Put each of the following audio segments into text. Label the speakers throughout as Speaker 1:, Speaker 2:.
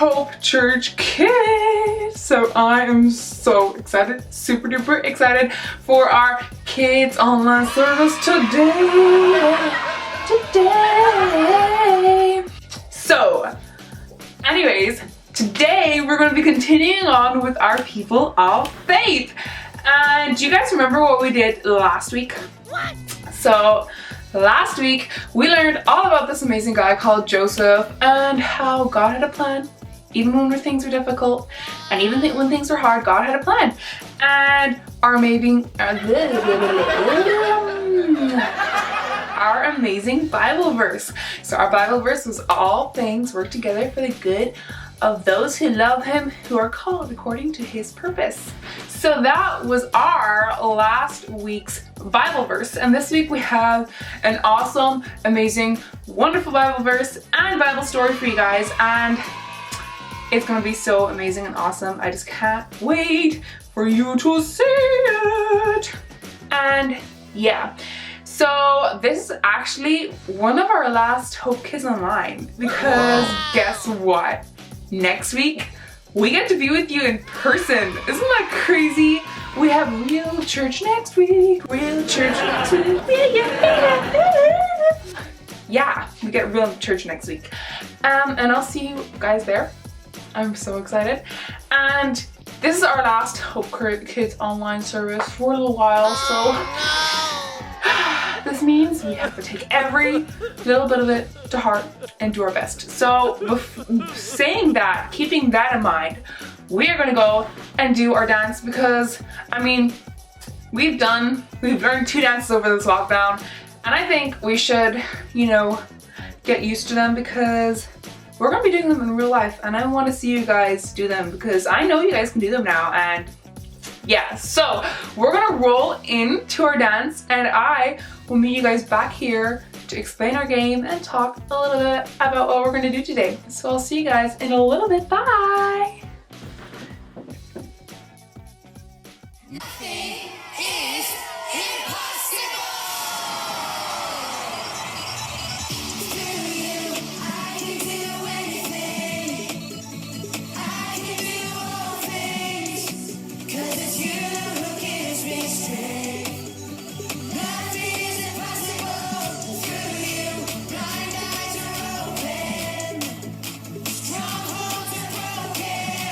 Speaker 1: Hope Church Kids. So I am so excited, super duper excited for our kids online service today. So anyways, today we're going to be continuing on with our people of faith. And do you guys remember what we did last week? What? So last week we learned all about this amazing guy called Joseph and how God had a plan. Even when things were difficult and even when things were hard, God had a plan. And our amazing Bible verse. So our Bible verse was all things work together for the good of those who love him, who are called according to his purpose. So that was our last week's Bible verse. And this week we have an awesome, amazing, wonderful Bible verse and Bible story for you guys. And it's going to be so amazing and awesome. I just can't wait for you to see it. And yeah. So this is actually one of our last Hope Kids Online because guess what? Next week, we get to be with you in person. Isn't that crazy? We have real church next week. Real church next week. Yeah, we get real church next week. And I'll see you guys there. I'm so excited. And this is our last Hope Kids Online service for a little while, so this means we have to take every little bit of it to heart and do our best. So saying that, keeping that in mind, we are gonna go and do our dance because, I mean, we've learned 2 dances over this lockdown, and I think we should, you know, get used to them because we're gonna be doing them in real life, and I wanna see you guys do them because I know you guys can do them now. And yeah, so we're gonna roll into our dance and I will meet you guys back here to explain our game and talk a little bit about what we're gonna do today. So I'll see you guys in a little bit. Bye!
Speaker 2: Nothing is impossible. Through you, I can do anything. I can do all things. 'Cause it's you who gives me strength. Nothing is impossible. Through you, blind eyes are open. Strongholds are broken.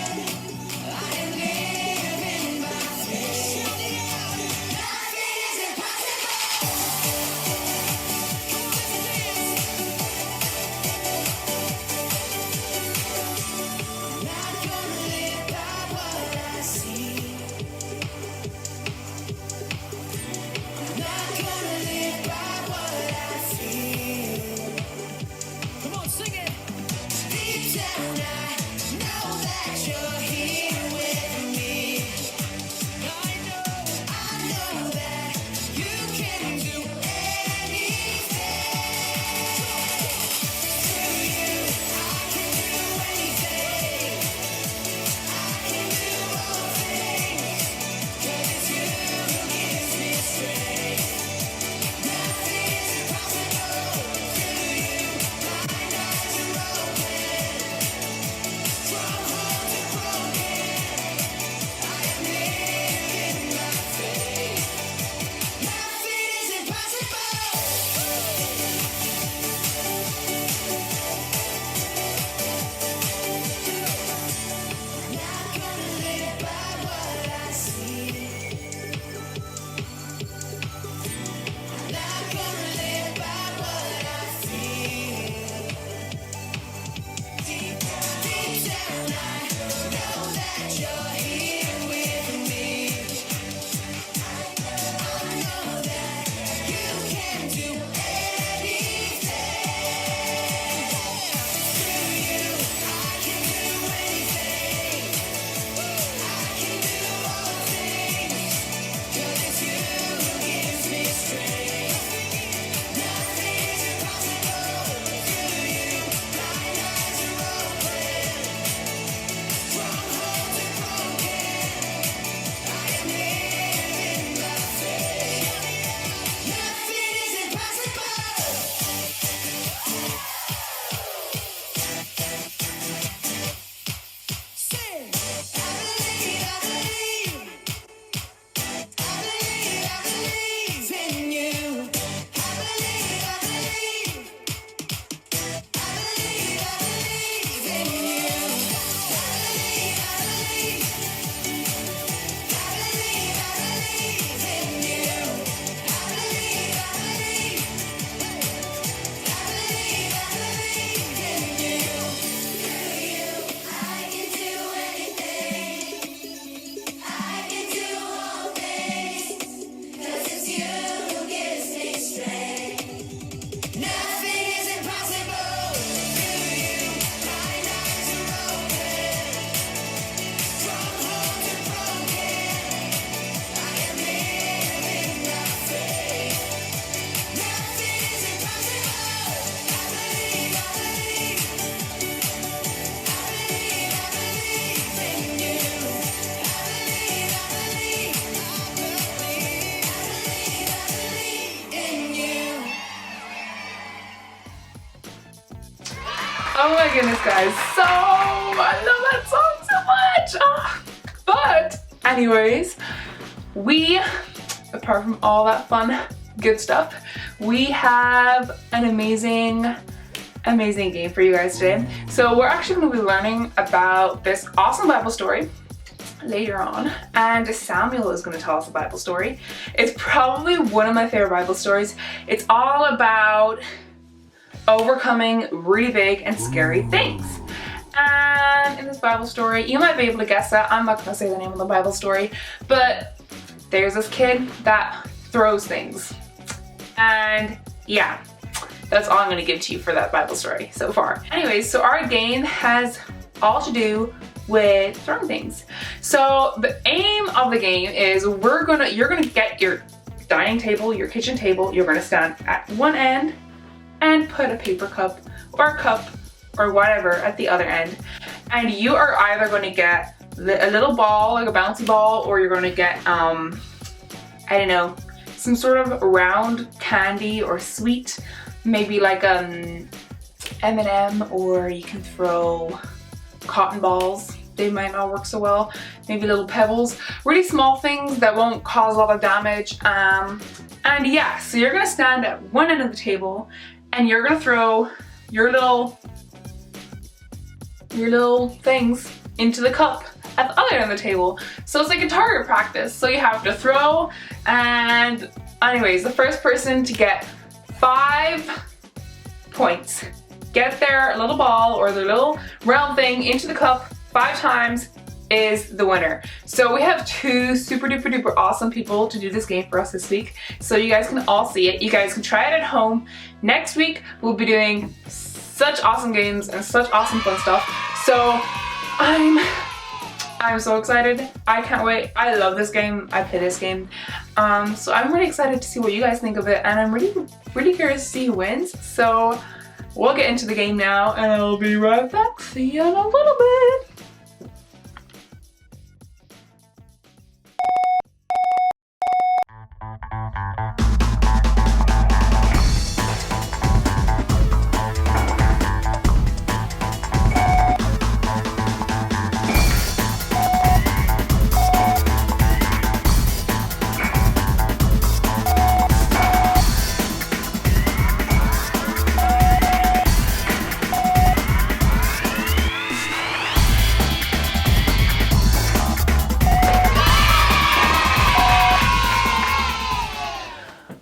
Speaker 1: my goodness, guys. So, I love that song so much. But, anyways, we, apart from all that fun, good stuff, we have an amazing game for you guys today. So we're actually going to be learning about this awesome Bible story later on, and Samuel is going to tell us a Bible story. It's probably one of my favorite Bible stories. It's all about overcoming really big and scary things. And in this Bible story, you might be able to guess that. I'm not going to say the name of the Bible story, but there's this kid that throws things. And yeah, that's all I'm going to give to you for that Bible story so far. Anyways, so our game has all to do with throwing things. So the aim of the game is you're gonna get your dining table, your kitchen table, you're gonna stand at one end and put a paper cup or a cup or whatever at the other end. And you are either going to get a little ball, like a bouncy ball, or you're going to get, I don't know, some sort of round candy or sweet, maybe like M&M, or you can throw cotton balls. They might not work so well. Maybe little pebbles, really small things that won't cause a lot of damage. And yeah, so you're gonna stand at one end of the table and you're gonna throw your little things into the cup at the other end of the table. So it's like a target practice. So you have to throw, and anyways, the first person to get 5 points, get their little ball or their little round thing into the cup 5 times, is the winner. So we have 2 super duper duper awesome people to do this game for us this week. So you guys can all see it. You guys can try it at home. Next week we'll be doing such awesome games and such awesome fun stuff. So I'm so excited. I can't wait. I love this game. I play this game. So I'm really excited to see what you guys think of it, and I'm really curious to see who wins. So we'll get into the game now, and I'll be right back. See you in a little bit.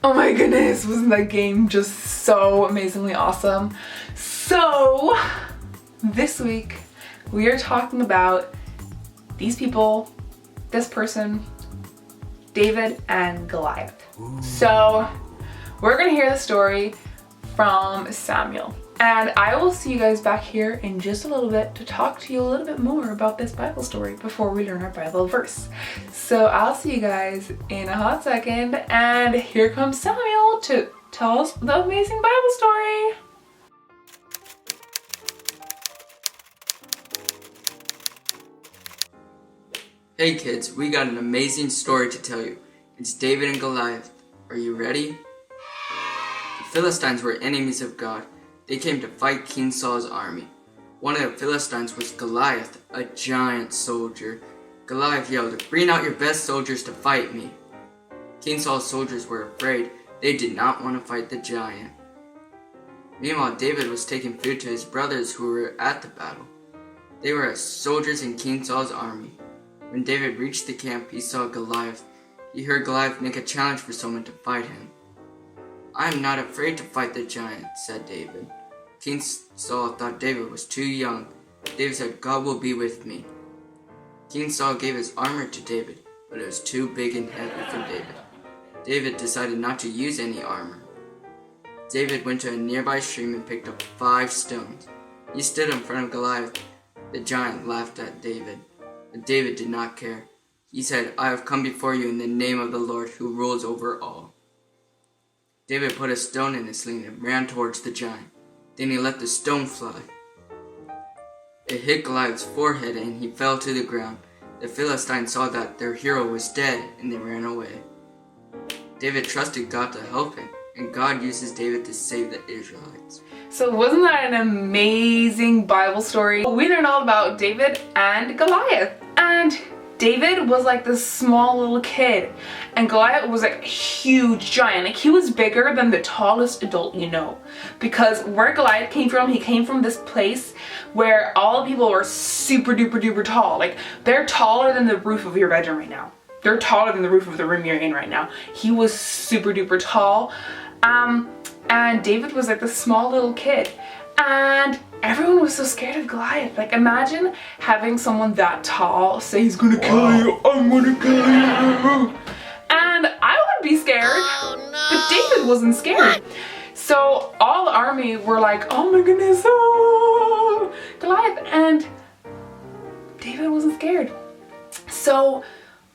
Speaker 1: Oh my goodness, wasn't that game just so amazingly awesome? So, this week we are talking about these people, this person, David and Goliath. So, we're gonna hear the story from Samuel. And I will see you guys back here in just a little bit to talk to you a little bit more about this Bible story before we learn our Bible verse. So I'll see you guys in a hot second, and here comes Samuel to tell us the amazing Bible story.
Speaker 3: Hey kids, we got an amazing story to tell you. It's David and Goliath. Are you ready? The Philistines were enemies of God. They came to fight King Saul's army. One of the Philistines was Goliath, a giant soldier. Goliath yelled, "Bring out your best soldiers to fight me." King Saul's soldiers were afraid. They did not want to fight the giant. Meanwhile, David was taking food to his brothers who were at the battle. They were as soldiers in King Saul's army. When David reached the camp, he saw Goliath. He heard Goliath make a challenge for someone to fight him. "I am not afraid to fight the giant," said David. King Saul thought David was too young. David said, "God will be with me." King Saul gave his armor to David, but it was too big and heavy for David. David decided not to use any armor. David went to a nearby stream and picked up 5 stones. He stood in front of Goliath. The giant laughed at David, but David did not care. He said, "I have come before you in the name of the Lord who rules over all." David put a stone in his sling and ran towards the giant. Then he let the stone fly. It hit Goliath's forehead and he fell to the ground. The Philistines saw that their hero was dead and they ran away. David trusted God to help him, and God uses David to save the Israelites.
Speaker 1: So wasn't that an amazing Bible story? We learned all about David and Goliath. And David was like this small little kid, and Goliath was like a huge giant. Like he was bigger than the tallest adult you know. Because where Goliath came from, he came from this place where all the people were super duper duper tall. Like they're taller than the roof of your bedroom right now. They're taller than the roof of the room you're in right now. He was super duper tall. And David was like this small little kid. And everyone was so scared of Goliath. Like imagine having someone that tall say he's gonna kill you, I'm gonna kill you. And I would be scared, but David wasn't scared. So all the army were like, oh my goodness, oh, Goliath. And David wasn't scared. So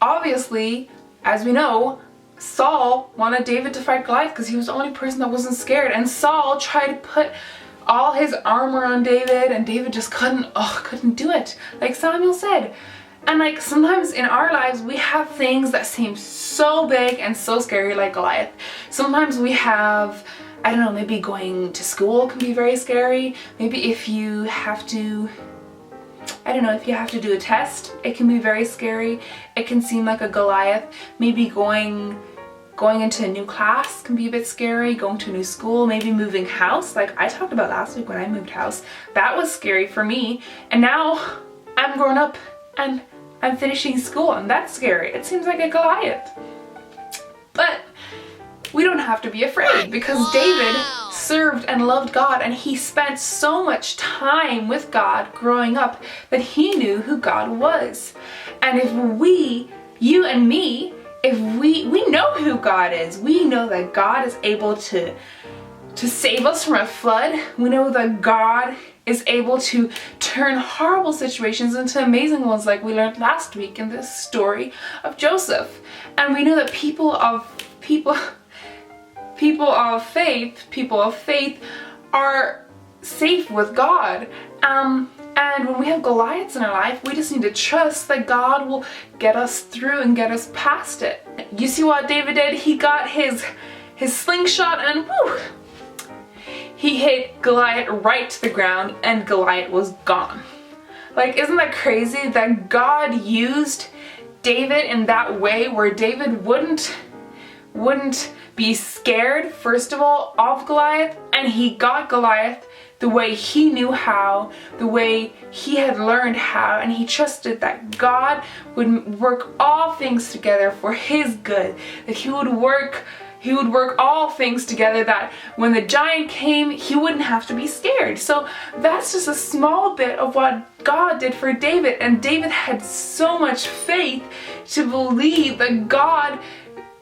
Speaker 1: obviously, as we know, Saul wanted David to fight Goliath because he was the only person that wasn't scared. And Saul tried to put all his armor on David, and David just couldn't do it, like Samuel said. And like sometimes in our lives we have things that seem so big and so scary, like Goliath. Sometimes we have, I don't know, maybe going to school can be very scary. Maybe if you have to, I don't know, if you have to do a test, it can be very scary. It can seem like a Goliath. Maybe going into a new class can be a bit scary. Going to a new school, maybe moving house, like I talked about last week when I moved house. That was scary for me. And now I'm grown up and I'm finishing school, and that's scary. It seems like a Goliath. But we don't have to be afraid, because David served and loved God, and he spent so much time with God growing up that he knew who God was. And if we, you and me, if we know who God is, we know that God is able to save us from a flood. We know that God is able to turn horrible situations into amazing ones, like we learned last week in this story of Joseph. And we know that people of faith are safe with God. And when we have Goliaths in our life, we just need to trust that God will get us through and get us past it. You see what David did? He got his slingshot and whoo! He hit Goliath right to the ground, and Goliath was gone. Like, isn't that crazy that God used David in that way, where David wouldn't be scared, first of all, of Goliath, and he got Goliath the way he knew how, the way he had learned how, and he trusted that God would work all things together for his good, that he would work all things together, that when the giant came, he wouldn't have to be scared. So that's just a small bit of what God did for David, and David had so much faith to believe that God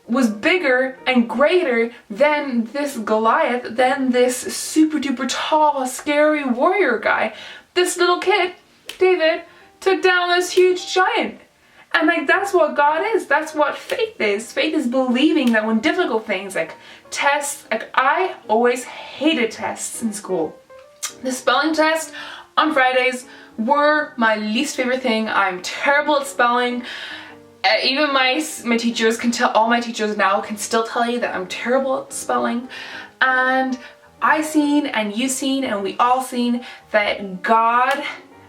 Speaker 1: was bigger and greater than this Goliath, than this super duper tall, scary warrior guy. This little kid, David, took down this huge giant. And like, that's what God is. That's what faith is. Faith is believing that when difficult things like tests, like I always hated tests in school. The spelling test on Fridays were my least favorite thing. I'm terrible at spelling. Even my teachers can tell, all my teachers now can still tell you that I'm terrible at spelling. And I seen, and you seen, and we all seen that God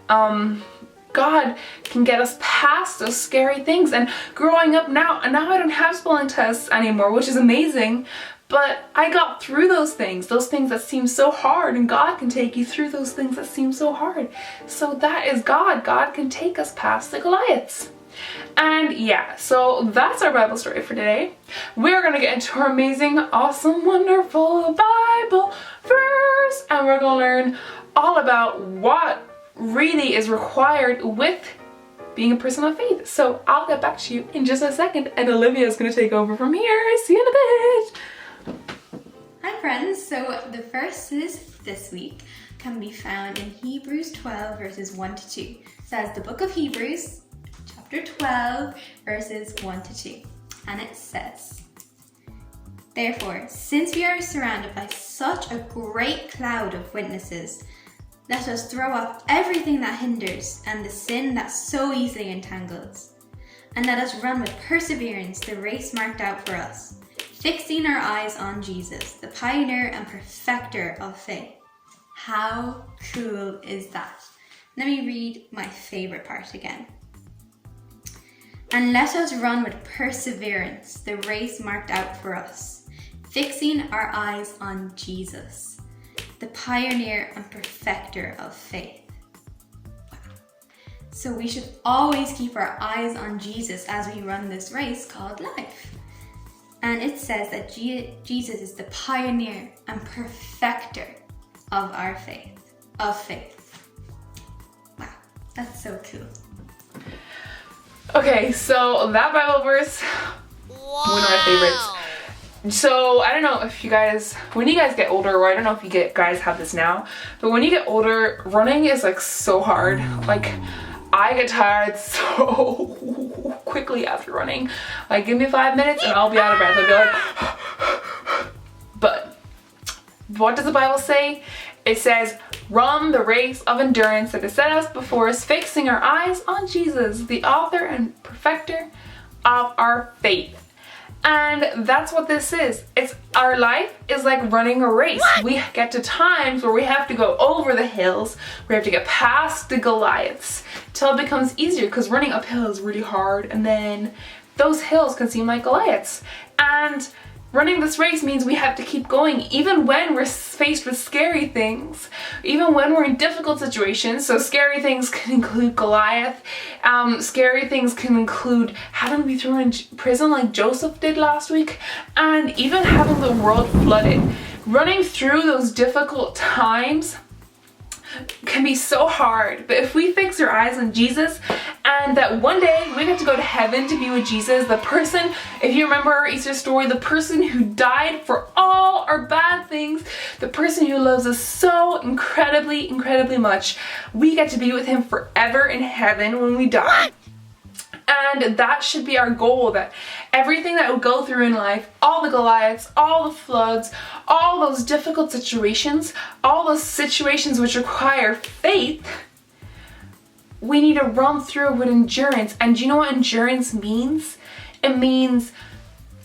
Speaker 1: can get us past those scary things. And growing up now I don't have spelling tests anymore, which is amazing. But I got through those things that seem so hard, and God can take you through those things that seem so hard. So that is God. God can take us past the Goliaths. And yeah, so that's our Bible story for today. We're gonna get into our amazing, awesome, wonderful Bible verse, and we're gonna learn all about what really is required with being a person of faith. So I'll get back to you in just a second, and Olivia is gonna take over from here. See you in a bit.
Speaker 4: Hi friends, so the verses this week can be found in Hebrews 12 verses 1 to 2. It says the book of Hebrews, chapter 12 verses 1 to 2, and it says, "Therefore, since we are surrounded by such a great cloud of witnesses, let us throw off everything that hinders and the sin that so easily entangles, and let us run with perseverance the race marked out for us, fixing our eyes on Jesus, the pioneer and perfecter of faith. How cool is that? Let me read my favorite part again. And let us run with perseverance the race marked out for us, fixing our eyes on Jesus, the pioneer and perfecter of faith. Wow. So we should always keep our eyes on Jesus as we run this race called life. And it says that Jesus is the pioneer and perfecter of our faith, Wow, that's so cool.
Speaker 1: Okay, so that Bible verse, one of my favorites. So I don't know if you guys, when you guys get older, or I don't know if you guys have this now, but when you get older, running is like so hard. Like I get tired so quickly after running. Like give me 5 minutes and I'll be out of breath. I'll be like, but what does the Bible say? It says, run the race of endurance that is set us before us, fixing our eyes on Jesus, the author and perfecter of our faith. And that's what this is. It's our life is like running a race. We get to times where we have to go over the hills. We have to get past the Goliaths till it becomes easier, because running uphill is really hard, and then those hills can seem like Goliaths. And running this race means we have to keep going even when we're faced with scary things, even when we're in difficult situations. So scary things can include Goliath. Scary things can include having to be thrown in prison like Joseph did last week, and even having the world flooded. Running through those difficult times can be so hard, but if we fix our eyes on Jesus, and that one day we get to go to heaven to be with Jesus, the person, if you remember our Easter story, the person who died for all our bad things, the person who loves us so incredibly, incredibly much, we get to be with him forever in heaven when we die. And that should be our goal, that everything that we go through in life, all the Goliaths, all the floods, all those difficult situations, all those situations which require faith, we need to run through with endurance. And do you know what endurance means? It means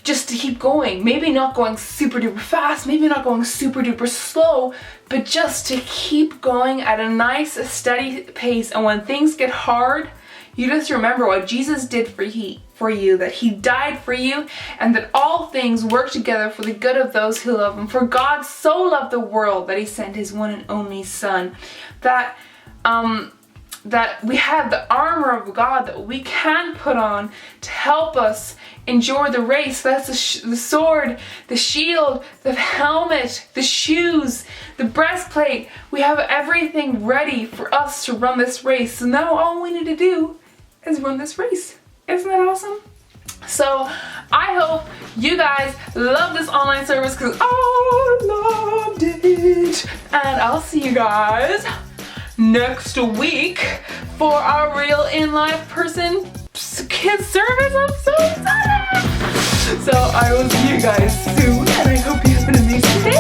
Speaker 1: just to keep going. Maybe not going super duper fast, maybe not going super duper slow, but just to keep going at a nice, steady pace. And when things get hard, you just remember what Jesus did for you, that he died for you, and that all things work together for the good of those who love him. For God so loved the world that he sent his one and only Son. That we have the armor of God that we can put on to help us endure the race. That's the sword, the shield, the helmet, the shoes, the breastplate. We have everything ready for us to run this race. So now all we need to do is run this race. Isn't that awesome? So I hope you guys love this online service, because I loved it. And I'll see you guys next week for our real in life person kids service. I'm so excited. So I will see you guys soon, and I hope you have an amazing day.